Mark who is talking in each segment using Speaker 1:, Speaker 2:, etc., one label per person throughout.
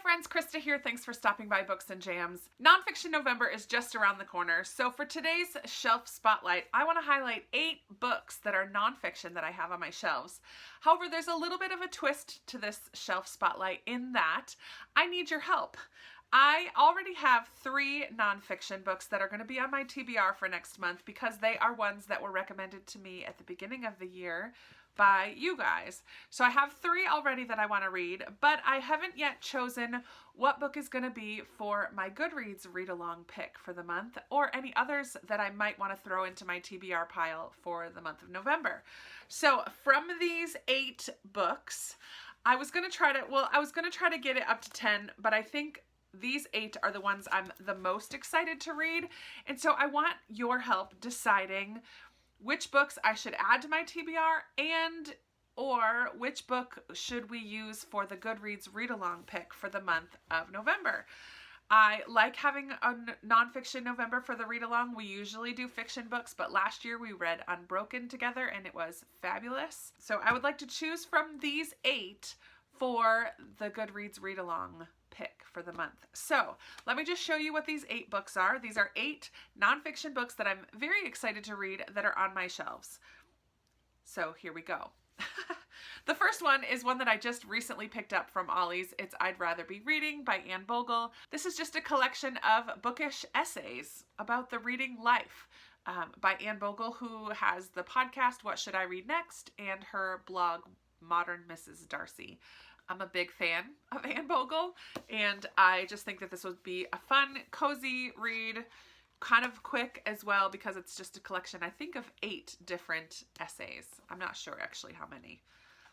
Speaker 1: friends, Krista here. Thanks for stopping by Books and Jams. Nonfiction November is just around the corner. So for today's shelf spotlight, I want to highlight 8 books that are nonfiction that I have on my shelves. However, there's a little bit of a twist to this shelf spotlight in that I need your help. I already have 3 nonfiction books that are going to be on my TBR for next month because they are ones that were recommended to me at the beginning of the year by you guys. So I have 3 already that I want to read, but I haven't yet chosen what book is going to be for my Goodreads read-along pick for the month, or any others that I might want to throw into my TBR pile for the month of November. So from these 8 books, I was going to try to get it up to 10, but I think these 8 are the ones I'm the most excited to read. And so I want your help deciding which books I should add to my TBR or which book should we use for the Goodreads read-along pick for the month of November. I like having a nonfiction November for the read-along. We usually do fiction books, but last year we read Unbroken together and it was fabulous. So I would like to choose from these 8 for the Goodreads read-along pick for the month. So let me just show you what these 8 books are. These are 8 nonfiction books that I'm very excited to read that are on my shelves. So here we go. The first one is one that I just recently picked up from Ollie's. It's I'd Rather Be Reading by Anne Bogle. This is just a collection of bookish essays about the reading life by Anne Bogle, who has the podcast What Should I Read Next and her blog Modern Mrs. Darcy. I'm a big fan of Anne Bogle, and I just think that this would be a fun, cozy read, kind of quick as well, because it's just a collection, I think, of 8 different essays. I'm not sure actually how many.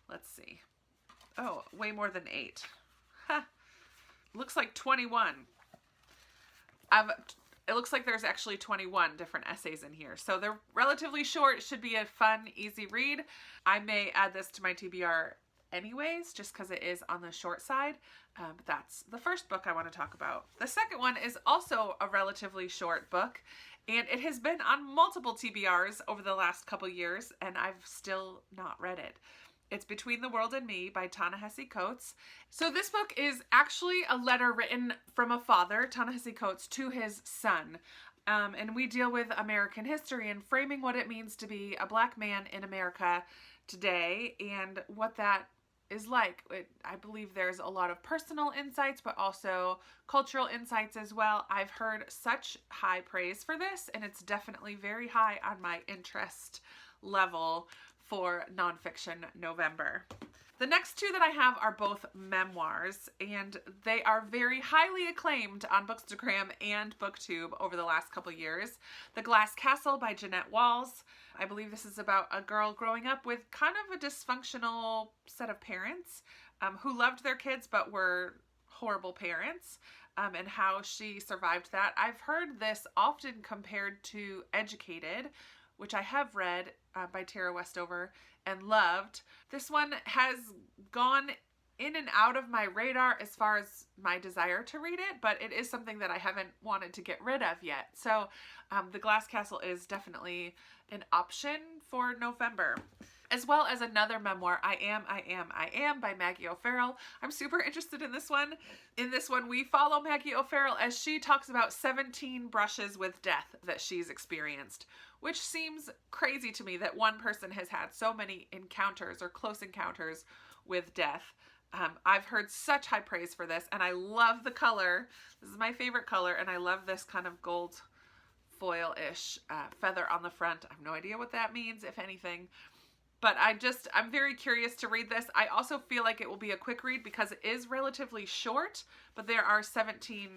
Speaker 1: Let's see. Oh, way more than 8. Huh. Looks like 21. It looks like there's actually 21 different essays in here. So they're relatively short. It should be a fun, easy read. I may add this to my TBR anyways, just because it is on the short side. But that's the first book I want to talk about. The second one is also a relatively short book, and it has been on multiple TBRs over the last couple years, and I've still not read it. It's Between the World and Me by Ta-Nehisi Coates. So this book is actually a letter written from a father, Ta-Nehisi Coates, to his son. And we deal with American history and framing what it means to be a Black man in America today and what that is like. I believe there's a lot of personal insights, but also cultural insights as well. I've heard such high praise for this, and it's definitely very high on my interest level for nonfiction November. The next 2 that I have are both memoirs, and they are very highly acclaimed on Bookstagram and BookTube over the last couple years. The Glass Castle by Jeanette Walls. I believe this is about a girl growing up with kind of a dysfunctional set of parents who loved their kids but were horrible parents, and how she survived that. I've heard this often compared to Educated, which I have read by Tara Westover and loved. This one has gone in and out of my radar as far as my desire to read it, but it is something that I haven't wanted to get rid of yet. So The Glass Castle is definitely an option for November. As well as another memoir, I Am by Maggie O'Farrell. I'm super interested in this one. In this one, we follow Maggie O'Farrell as she talks about 17 brushes with death that she's experienced, which seems crazy to me that one person has had so many encounters or close encounters with death. I've heard such high praise for this, and I love the color. This is my favorite color, and I love this kind of gold foil-ish feather on the front. I have no idea what that means, if anything. But I'm very curious to read this. I also feel like it will be a quick read because it is relatively short, but there are 17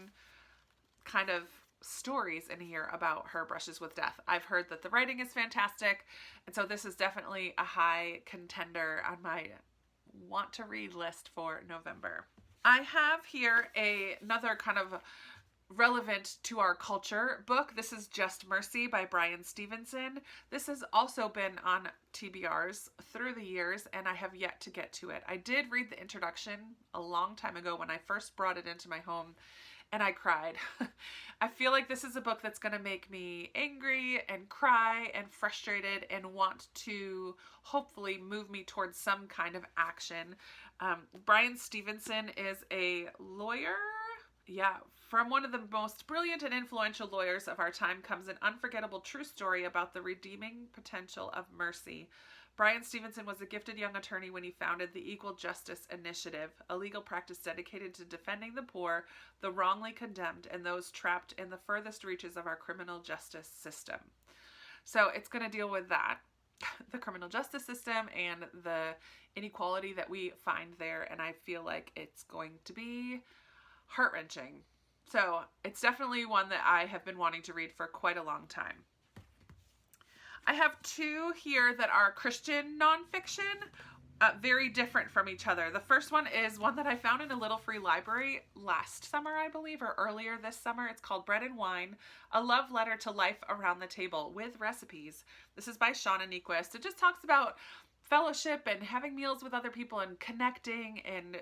Speaker 1: kind of stories in here about her brushes with death. I've heard that the writing is fantastic, and so this is definitely a high contender on my want to read list for November. I have here another kind of relevant to our culture book. This is Just Mercy by Brian Stevenson. This has also been on TBRs through the years, and I have yet to get to it. I did read the introduction a long time ago when I first brought it into my home, and I cried. I feel like this is a book that's going to make me angry and cry and frustrated and want to hopefully move me towards some kind of action. Brian Stevenson is a lawyer. Yeah, from one of the most brilliant and influential lawyers of our time comes an unforgettable true story about the redeeming potential of mercy. Brian Stevenson was a gifted young attorney when he founded the Equal Justice Initiative, a legal practice dedicated to defending the poor, the wrongly condemned, and those trapped in the furthest reaches of our criminal justice system. So it's going to deal with that, the criminal justice system and the inequality that we find there, and I feel like it's going to be heart-wrenching. So it's definitely one that I have been wanting to read for quite a long time. I have two here that are Christian nonfiction, very different from each other. The first one is one that I found in a little free library last summer, I believe, or earlier this summer. It's called Bread and Wine, A Love Letter to Life Around the Table with Recipes. This is by Shauna Niequist. It just talks about fellowship and having meals with other people and connecting and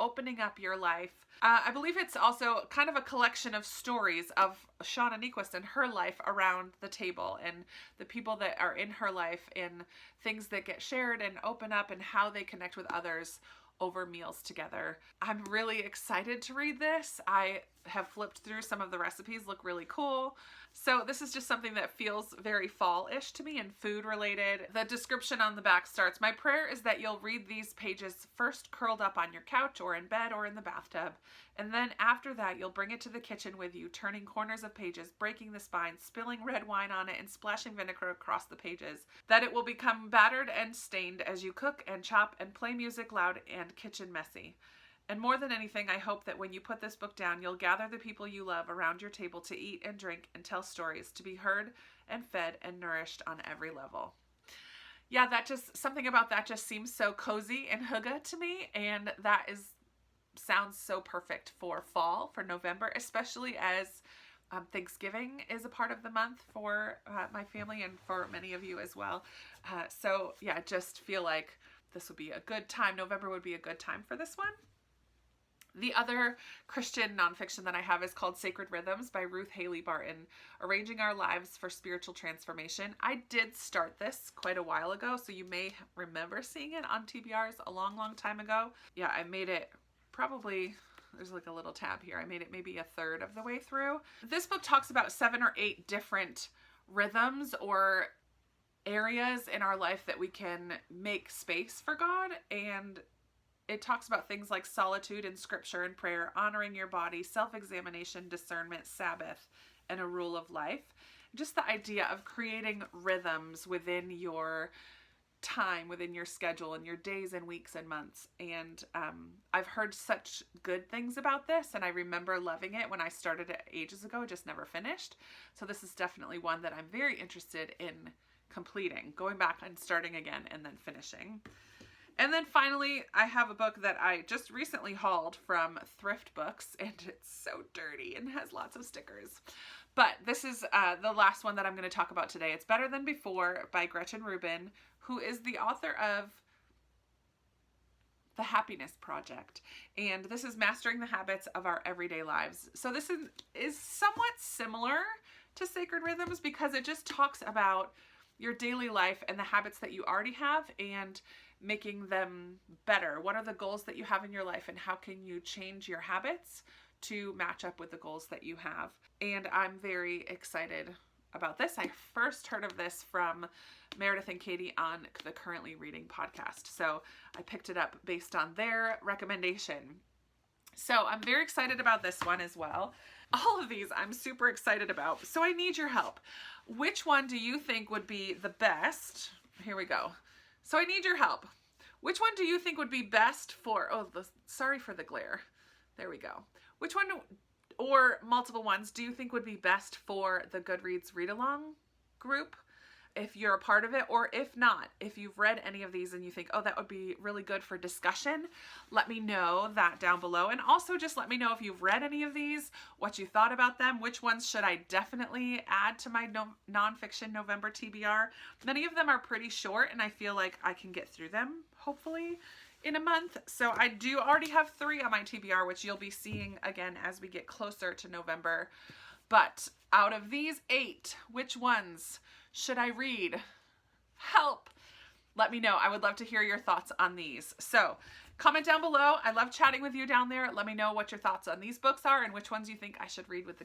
Speaker 1: opening up your life. I believe it's also kind of a collection of stories of Shauna Niequist and her life around the table and the people that are in her life and things that get shared and open up and how they connect with others over meals together. I'm really excited to read this. I have flipped through some of the recipes, look really cool. So this is just something that feels very fall-ish to me and food related. The description on the back starts, "My prayer is that you'll read these pages first curled up on your couch or in bed or in the bathtub. And then after that, you'll bring it to the kitchen with you, turning corners of pages, breaking the spine, spilling red wine on it, and splashing vinegar across the pages. That it will become battered and stained as you cook and chop and play music loud and kitchen messy. And more than anything, I hope that when you put this book down, you'll gather the people you love around your table to eat and drink and tell stories, to be heard and fed and nourished on every level." Yeah, that just, something about that just seems so cozy and hygge to me, and that sounds so perfect for fall, for November, especially as Thanksgiving is a part of the month for my family and for many of you as well. So yeah, just feel like this would be a good time. November would be a good time for this one. The other Christian nonfiction that I have is called Sacred Rhythms by Ruth Haley Barton, Arranging Our Lives for Spiritual Transformation. I did start this quite a while ago, so you may remember seeing it on TBRs a long, long time ago. Yeah, I made it probably, there's like a little tab here, I made it maybe a third of the way through. This book talks about 7 or 8 different rhythms or areas in our life that we can make space for God, and it talks about things like solitude and scripture and prayer, honoring your body, self-examination, discernment, Sabbath, and a rule of life. Just the idea of creating rhythms within your time, within your schedule, and your days and weeks and months. And I've heard such good things about this, and I remember loving it when I started it ages ago, just never finished. So this is definitely one that I'm very interested in completing, going back and starting again and then finishing. And then finally, I have a book that I just recently hauled from Thrift Books, and it's so dirty and has lots of stickers. But this is the last one that I'm going to talk about today. It's Better Than Before by Gretchen Rubin, who is the author of The Happiness Project. And this is Mastering the Habits of Our Everyday Lives. So this is somewhat similar to Sacred Rhythms because it just talks about your daily life and the habits that you already have and making them better. What are the goals that you have in your life, and how can you change your habits to match up with the goals that you have? And I'm very excited about this. I first heard of this from Meredith and Katie on the Currently Reading podcast. So I picked it up based on their recommendation. So I'm very excited about this one as well. All of these I'm super excited about. So I need your help. Which one do you think would be the best? Here we go. So I need your help. Which one do you think would be best for, sorry for the glare. There we go. Which one, or multiple ones, do you think would be best for the Goodreads read-along group? If you're a part of it, or if not, if you've read any of these and you think, oh, that would be really good for discussion, let me know that down below. And also just let me know if you've read any of these, what you thought about them, which ones should I definitely add to my nonfiction November TBR. Many of them are pretty short, and I feel like I can get through them, hopefully, in a month. So I do already have 3 on my TBR, which you'll be seeing again as we get closer to November. But out of these 8, which ones should I read? Help! Let me know. I would love to hear your thoughts on these. So Comment down below. I love chatting with you down there. Let me know what your thoughts on these books are and which ones you think I should read with the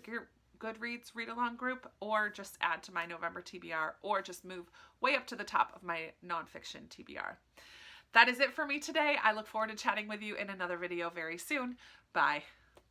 Speaker 1: Goodreads read-along group, or just add to my November TBR, or just move way up to the top of my nonfiction TBR. That is it for me today. I look forward to chatting with you in another video very soon. Bye.